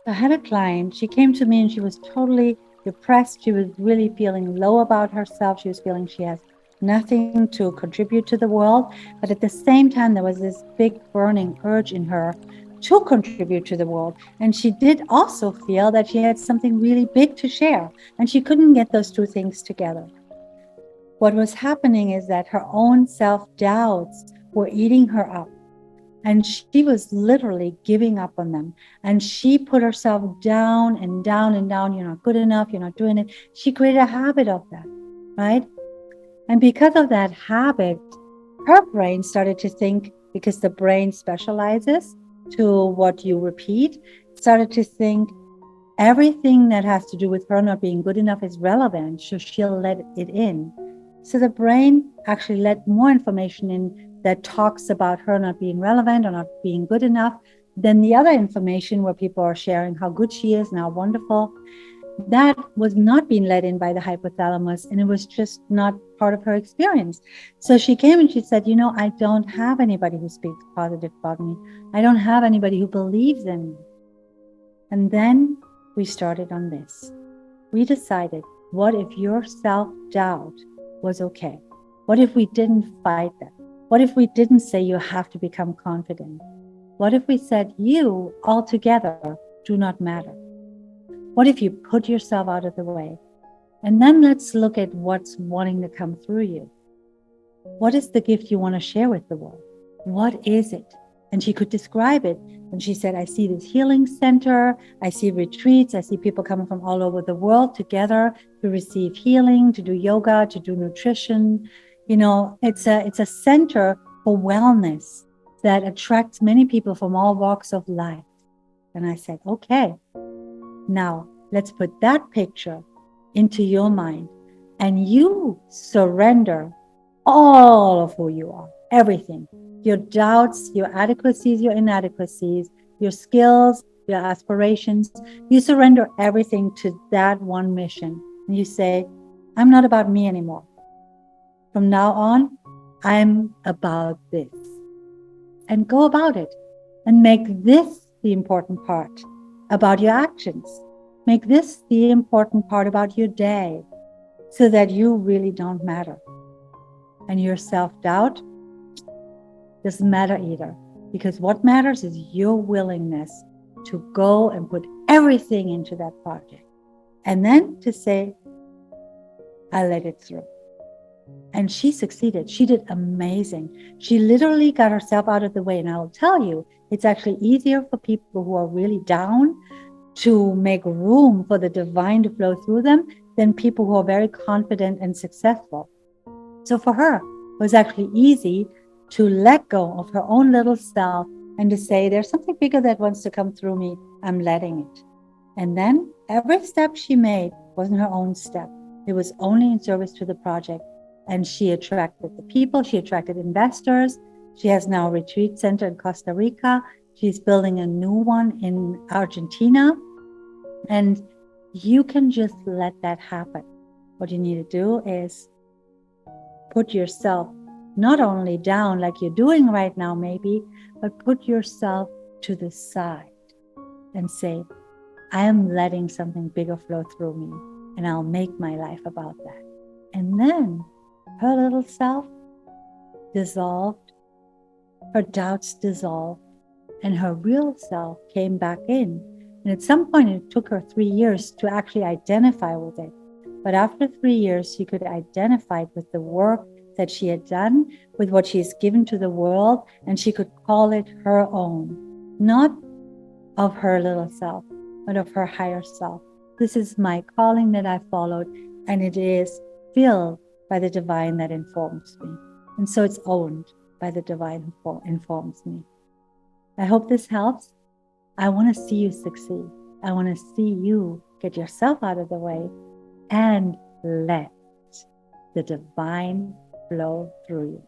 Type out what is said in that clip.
I had a client, she came to me and she was totally depressed. She was really feeling low about herself. She was feeling she has nothing to contribute to the world. But at the same time, there was this big burning urge in her to contribute to the world. And she did also feel that she had something really big to share. And she couldn't get those two things together. What was happening is that her own self doubts were eating her up. And she was literally giving up on them. And she put herself down and down and down. You're not good enough. You're not doing it. She created a habit of that, right? And because of that habit, her brain started to think, because the brain specializes to what you repeat, started to think everything that has to do with her not being good enough is relevant. So she'll let it in. So the brain actually let more information in that talks about her not being relevant or not being good enough than the other information where people are sharing how good she is and how wonderful. That was not being let in by the hypothalamus, and it was just not part of her experience. So she came and she said, I don't have anybody who speaks positive about me. I don't have anybody who believes in me. And then we started on this. We decided, what if your self-doubt was okay? What if we didn't fight that? What if we didn't say you have to become confident? What if we said you altogether do not matter? What if you put yourself out of the way? And then let's look at what's wanting to come through you. What is the gift you want to share with the world? What is it? And she could describe it. And she said, I see this healing center. I see retreats. I see people coming from all over the world together to receive healing, to do yoga, to do nutrition. It's a center for wellness that attracts many people from all walks of life. And I said, okay, now let's put that picture into your mind and you surrender all of who you are, everything, your doubts, your adequacies, your inadequacies, your skills, your aspirations. You surrender everything to that one mission. And you say, I'm not about me anymore. From now on, I'm about this. And go about it and make this the important part about your actions. Make this the important part about your day so that you really don't matter. And your self-doubt doesn't matter either, because what matters is your willingness to go and put everything into that project. And then to say, I let it through. And she succeeded. She did amazing. She literally got herself out of the way. And I'll tell you, it's actually easier for people who are really down to make room for the divine to flow through them than people who are very confident and successful. So for her, it was actually easy to let go of her own little self and to say, there's something bigger that wants to come through me. I'm letting it. And then every step she made wasn't her own step. It was only in service to the project. And she attracted the people. She attracted investors. She has now a retreat center in Costa Rica. She's building a new one in Argentina. And you can just let that happen. What you need to do is put yourself not only down like you're doing right now, maybe, but put yourself to the side and say, I am letting something bigger flow through me, and I'll make my life about that. And then her little self dissolved, her doubts dissolved, and her real self came back in. And at some point, it took her 3 years to actually identify with it. But after 3 years, she could identify with the work that she had done, with what she has given to the world, and she could call it her own, not of her little self, but of her higher self. This is my calling that I followed, and it is filled by the divine that informs me. And so it's owned by the divine who informs me. I hope this helps. I want to see you succeed. I want to see you get yourself out of the way and let the divine flow through you.